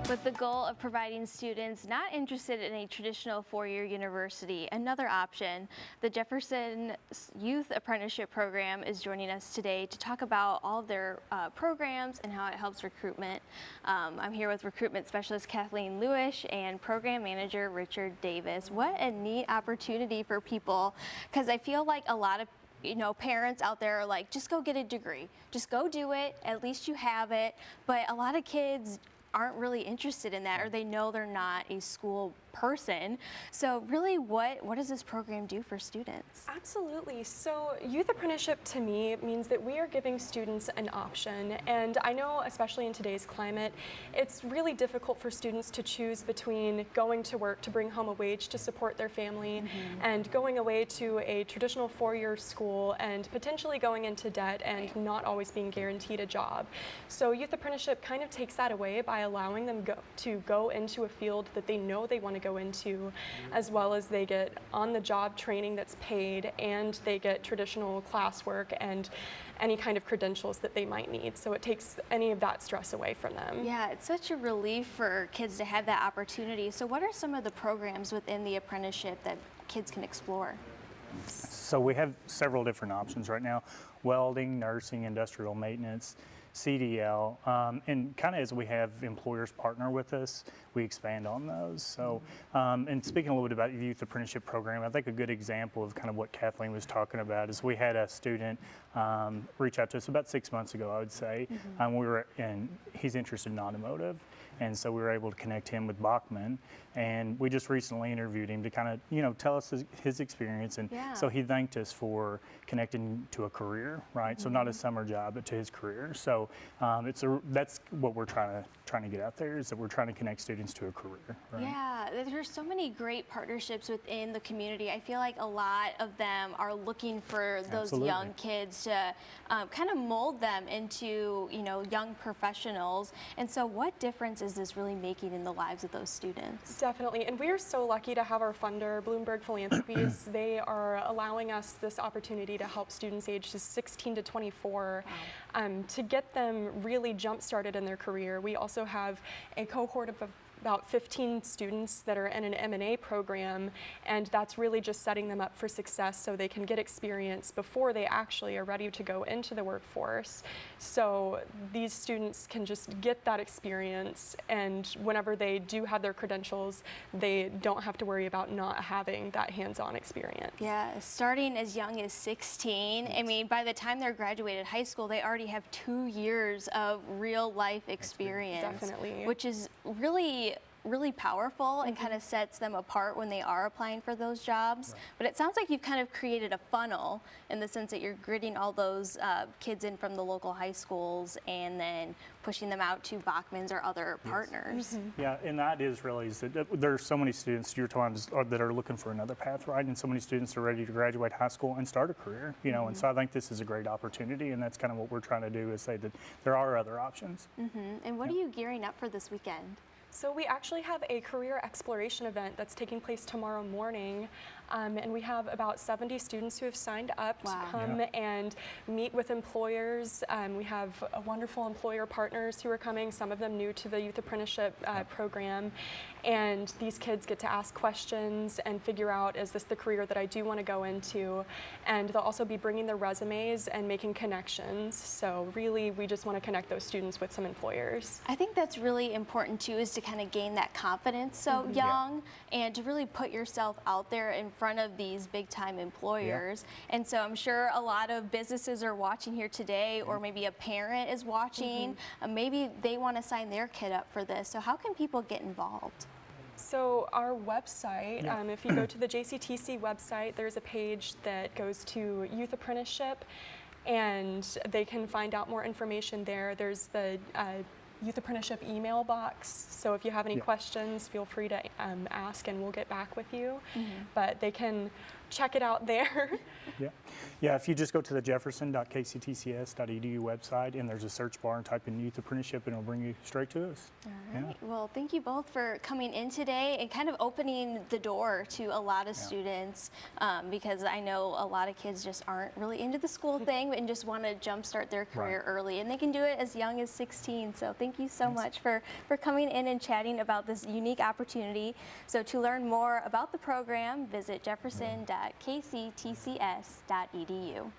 With the goal of providing students not interested in a traditional four-year university another option, the Jefferson Youth Apprenticeship Program is joining us today to talk about all of their programs and how it helps recruitment. I'm here with recruitment specialist Kathleen Lewis and program manager Richard Davis. What a neat opportunity for people, because I feel like a lot of parents out there are like, just go get a degree, just go do it, at least you have it. But a lot of kids aren't really interested in that, or they know they're not a school person. So really, what does this program do for students? Absolutely. So youth apprenticeship to me means that we are giving students an option. And I know, especially in today's climate, it's really difficult for students to choose between going to work to bring home a wage to support their family and going away to a traditional four-year school and potentially going into debt and not always being guaranteed a job. So youth apprenticeship kind of takes that away by allowing them to go into a field that they know they want to go into, as well as they get on-the-job training that's paid, and they get traditional classwork and any kind of credentials that they might need. So it takes any of that stress away from them. Yeah, it's such a relief for kids to have that opportunity. So what are some of the programs within the apprenticeship that kids can explore? So we have several different options right now: welding, nursing, industrial maintenance, CDL, and kind of as we have employers partner with us, we expand on those. So, and speaking a little bit about the Youth Apprenticeship Program, I think a good example of kind of what Kathleen was talking about is we had a student reach out to us about 6 months ago, I would say. He's interested in automotive, and so we were able to connect him with Bachman, and we just recently interviewed him to kind of, tell us his experience, and so he thanked us for connecting to a career, right? So not a summer job, but to his career. So that's what we're trying to get out there, is that we're trying to connect students to a career. Right? Yeah, there's so many great partnerships within the community. I feel like a lot of them are looking for those young kids to kind of mold them into young professionals. And so what difference is this really making in the lives of those students? Definitely, and we are so lucky to have our funder, Bloomberg Philanthropies. They are allowing us this opportunity to help students ages 16 to 24 to get them really jump-started in their career. We also have a cohort of about 15 students that are in an M&A program, and that's really just setting them up for success so they can get experience before they actually are ready to go into the workforce. So these students can just get that experience, and whenever they do have their credentials, they don't have to worry about not having that hands-on experience. Yeah, starting as young as 16. I mean, by the time they're graduated high school, they already have 2 years of real life experience. Definitely. Which is really powerful and kind of sets them apart when they are applying for those jobs. Right. But it sounds like you've kind of created a funnel in the sense that you're gridding all those kids in from the local high schools and then pushing them out to Bachman's or other partners. Yeah, and that is really, that there's so many students you're talking that are looking for another path, right? And so many students are ready to graduate high school and start a career, and so I think this is a great opportunity, and that's kind of what we're trying to do, is say that there are other options. And what are you gearing up for this weekend? So we actually have a career exploration event that's taking place tomorrow morning, and we have about 70 students who have signed up to come and meet with employers. We have wonderful employer partners who are coming, some of them new to the Youth Apprenticeship Program, and these kids get to ask questions and figure out, is this the career that I do want to go into? And they'll also be bringing their resumes and making connections. So really, we just want to connect those students with some employers. I think that's really important too, is to kind of gain that confidence so young, and to really put yourself out there in front of these big time employers. And so I'm sure a lot of businesses are watching here today, or maybe a parent is watching, maybe they want to sign their kid up for this. So how can people get involved? So our website, if you go to the JCTC website, there's a page that goes to Youth Apprenticeship, and they can find out more information there. There's the Youth Apprenticeship email box, so if you have any questions, feel free to ask and we'll get back with you. But they can check it out there. Yeah. Yeah, if you just go to the jefferson.kctcs.edu website and there's a search bar and type in Youth Apprenticeship and it'll bring you straight to us. All right. Well, thank you both for coming in today and kind of opening the door to a lot of students because I know a lot of kids just aren't really into the school thing and just want to jumpstart their career early, and they can do it as young as 16. So thank you so much for coming in and chatting about this unique opportunity. So to learn more about the program, visit jefferson.kctcs.edu.